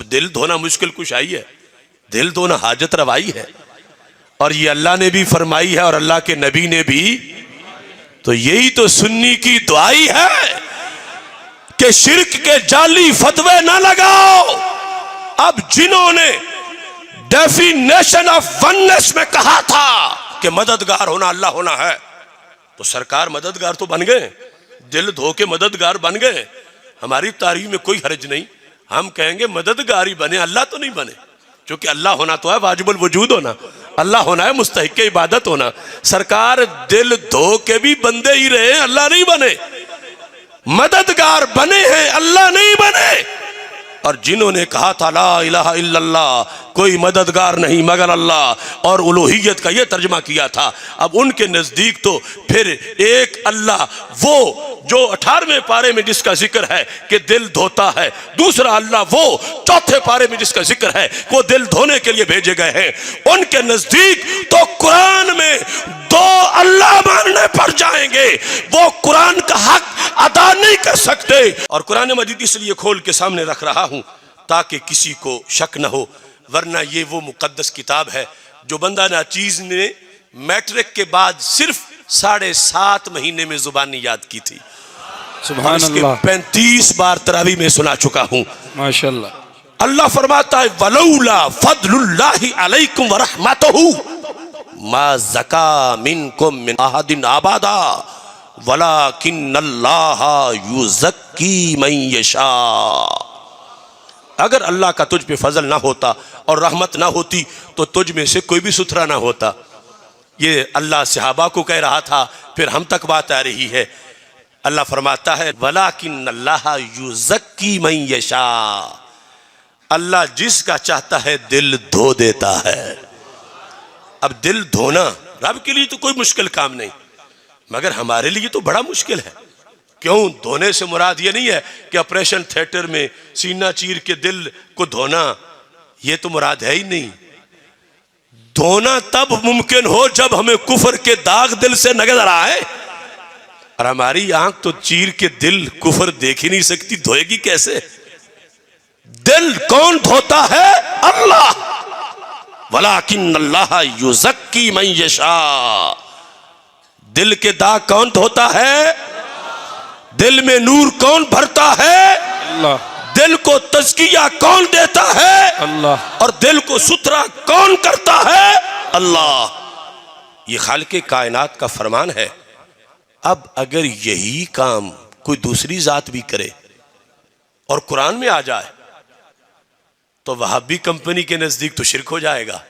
दिल धोना मुश्किल कुशाई है, दिल धोना हाजत रवाई है, और ये अल्लाह ने भी फरमाई है और अल्लाह के नबी ने भी। तो यही तो सुन्नी की दुआई है कि शिर्क के जाली फतवे ना लगाओ। अब जिन्होंने डेफिनेशन ऑफ वननेस में कहा था कि मददगार होना अल्लाह होना है, तो सरकार मददगार तो बन गए, दिल धो के मददगार बन गए। हमारी तारीफ में कोई हर्ज नहीं, हम कहेंगे मददगार ही बने, अल्लाह तो नहीं बने, क्योंकि अल्लाह होना तो है वाजिबुल वजूद होना, अल्लाह होना है मुस्तहिक इबादत होना। सरकार दिल धो के भी बंदे ही रहे, अल्लाह नहीं बने, मददगार बने हैं, अल्लाह नहीं बने। और जिन्होंने कहा था ला इलाहा इल्लल्लाह, कोई मददगार नहीं मगर अल्लाह, और उलूहियत का ये तर्जमा किया था, अब उनके नजदीक तो फिर एक अल्लाह वो जो 18वें पारे में जिसका जिक्र है कि दिल धोता है, दूसरा अल्लाह वो 4थे पारे में जिसका जिक्र है वो दिल धोने के लिए भेजे गए हैं। उनके नजदीक तो कुरान में 2 अल्लाह मानने पड़ जाएंगे, वो कुरान का हक अदा नहीं कर सकते। और कुरान मजीद इसलिए खोल के सामने रख रहा हूं ताकि किसी को शक न हो, वरना ये वो मुकद्दस किताब है जो बंदा नाचीज ने मैट्रिक के बाद सिर्फ 7.5 महीने में जुबानी याद की थी। सुभान अल्लाह। 35 बार तरावी में सुना चुका हूं। माशाअल्लाह। अल्लाह फरमाता है वलौला फदलुल्लाहि अलैकुम व रहमतहु मा ज़का मिनकुम मिन अहदिन अबदा वलाकिन्नल्लाह युज़क्की मन यशा। अगर अल्लाह का तुझ पे फजल ना होता और रहमत ना होती तो तुझ में से कोई भी सुथरा ना होता। ये अल्लाह सहाबा को कह रहा था, फिर हम तक बात आ रही है। अल्लाह फरमाता है वलाकिन्नल्लाह युज़क्की मन यशा, अल्लाह जिसका चाहता है दिल धो देता है। अब दिल धोना रब के लिए तो कोई मुश्किल काम नहीं, मगर हमारे लिए तो बड़ा मुश्किल है। क्यों? धोने से मुराद ये नहीं है कि ऑपरेशन थिएटर में सीना चीर के दिल को धोना, ये तो मुराद है ही नहीं। धोना तब मुमकिन हो जब हमें कुफर के दाग दिल से नजर आए, और हमारी आंख तो चीर के दिल कुफर देख ही नहीं सकती, धोएगी कैसे? दिल कौन धोता है? अल्लाह। वलाकिन्नल्लाह युज़क्की मन यशा, दिल के दाग कौन धोता है? दिल में नूर कौन भरता है? अल्लाह। दिल को तज़किया कौन देता है? अल्लाह। और दिल को सुथरा कौन करता है? अल्लाह। ये खालिक़े कायनात का फरमान है। अब अगर यही काम कोई दूसरी जात भी करे और कुरान में आ जाए तो वहाबी कंपनी के नजदीक तो शिरक हो जाएगा।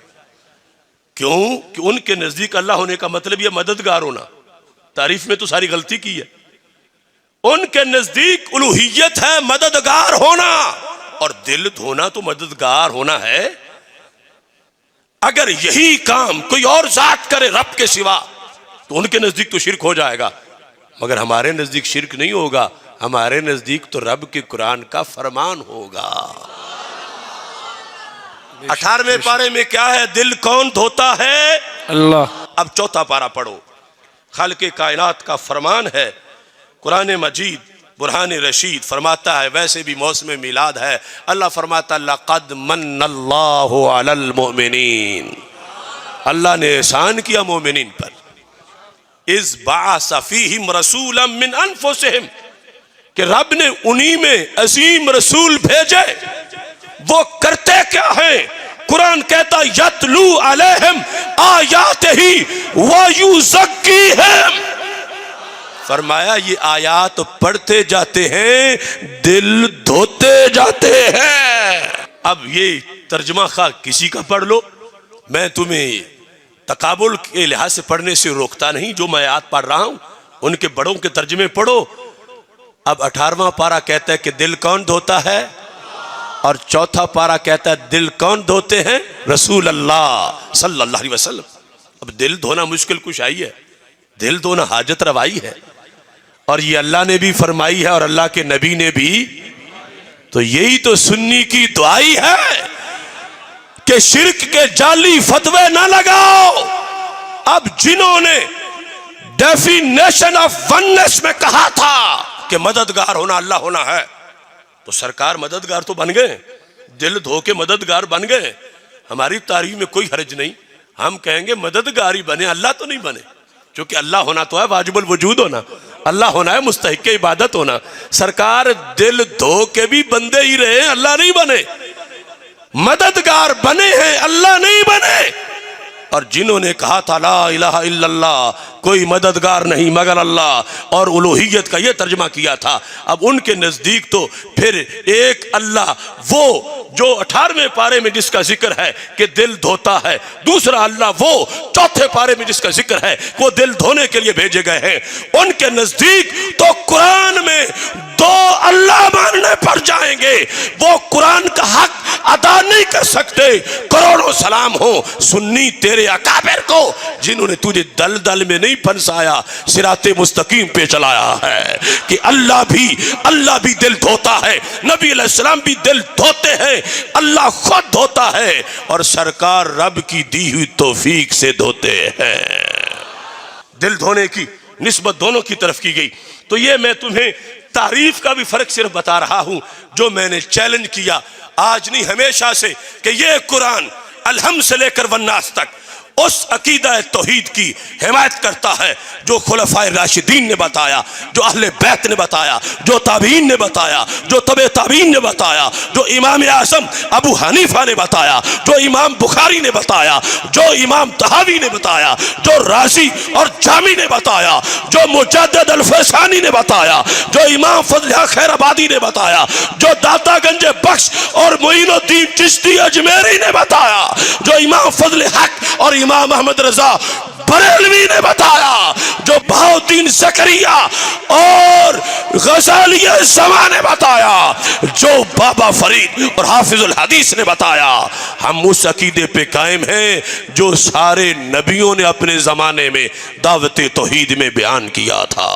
क्यों? कि उनके नजदीक अल्लाह होने का मतलब यह मददगार होना, तारीफ में तो सारी गलती की है। उनके नजदीक उलूहियत है मददगार होना, और दिल धोना तो मददगार होना है। अगर यही काम कोई और जात करे रब के सिवा तो उनके नजदीक तो शिरक हो जाएगा, मगर हमारे नजदीक शिरक नहीं होगा। हमारे नजदीक तो रब के कुरान का फरमान होगा। 18वें पारे में क्या है? दिल कौन धोता है? अल्लाह। अब 4था पारा पढ़ो, खालिक़े कायनात का फरमान है। कुरान मजीद बुरहान रशीद फरमाता है, वैसे भी मौसम मिलाद है, अल्लाह फरमाता लक़द मन्नल्लाहु अलल मुमिनीन, अल्लाह ने एहसान किया मोमिनीन पर। इज़ बअस फ़ीहिम रसूलन मिन अनफुसिहिम, कि रब ने उन्हीं में अजीम रसूल भेजे। वो करते क्या है? कुरान कहता यतलू अलैहिम आयातिही व युज़क्कीहिम, फरमाया ये आयात पढ़ते जाते हैं, दिल धोते जाते हैं। अब ये तर्जमा खा किसी का पढ़ लो, मैं तुम्हें तकाबुल के लिहाज से पढ़ने से रोकता नहीं। जो मैं आयत पढ़ रहा हूं उनके बड़ों के तर्जमे पढ़ो। अब 18वां पारा कहता है कि दिल कौन धोता है, और 4था पारा कहता है दिल कौन धोते हैं? रसूल अल्लाह सल्लल्लाहु अलैहि वसल्लम। अब दिल धोना मुश्किल कुशाई है, दिल धोना हाजत रवाई है, और ये अल्लाह ने भी फरमाई है और अल्लाह के नबी ने भी। तो यही तो सुन्नी की दुआई है कि शिर्क के जाली फतवे ना लगाओ। अब जिन्होंने डेफिनेशन ऑफ वननेस में कहा था कि मददगार होना अल्लाह होना है, तो सरकार मददगार तो बन गए, दिल धो के मददगार बन गए, हमारी तारीफ में कोई हर्ज नहीं। हम कहेंगे मददगार ही बने, अल्लाह तो नहीं बने, क्योंकि अल्लाह होना तो है वाजिबुल वजूद होना, अल्लाह होना है मुस्तहिक के इबादत होना। सरकार दिल धो के भी बंदे ही रहे, अल्लाह नहीं बने, मददगार बने हैं, अल्लाह नहीं बने। और जिन्होंने कहा था ला इलाहा इल्लल्लाह, कोई मददगार नहीं मगर अल्लाह, और उलूहियत का ये तर्जमा किया था, अब उनके नजदीक तो फिर एक अल्लाह वो जो 18वें पारे में जिसका जिक्र है कि दिल धोता है, दूसरा अल्लाह वो 4थे पारे में जिसका जिक्र है वो दिल धोने के लिए भेजे गए हैं, उनके नजदीक तो कुरान में 2 अल्लाह मानने पर जाएंगे। वो कुरान का हक अदा नहीं कर सकते। करोड़ों सलाम हो सुन्नी तेरे अकाबिर को, जिन्होंने तुझे दलदल में नहीं फंसाया, सिराते मुस्तकीम पे चलाया है कि अल्लाह भी दिल धोता है, नबी अलैहिस्सलाम भी दिल धोते हैं, अल्लाह खुद धोता है और सरकार रब की दी हुई तौफीक से धोते हैं। दिल धोने की निस्बत दोनों की तरफ की गई। तो ये मैं तुम्हें तारीफ का भी फर्क सिर्फ बता रहा हूं, जो मैंने चैलेंज किया आज नहीं हमेशा से, कि ये कुरान अलहम से लेकर वन्नास तक उस अकीदा तौहीद की हिमायत करता है जो खुलफाए राशिदीन ने बताया, जो अहले बैत ने बताया, जो ताबीन ने बताया, जो तबे ताबीन ने बताया, जो इमाम आज़म अबू हनीफा ने बताया, जो इमाम बुखारी ने बताया, जो इमाम तहावी ने बताया, जो राजी और जामी ने बताया, जो मुजद्दिद अल-फसानी ने बताया, जो इमाम फजल खैराबादी ने बताया, जो दाता गंज बख्श और मोइनुद्दीन चिश्ती अजमेरी ने बताया, जो इमाम फजल हक और इमाम अहमद रजा बरेलवी ने बताया, जो बहाउद्दीन ज़करिया और गज़ालिया ज़मा ने बताया, जो बाबा फरीद और हाफिजुल हदीस ने बताया। हम उस अकीदे पे कायम हैं जो सारे नबियों ने अपने जमाने में दावत तौहीद में बयान किया था।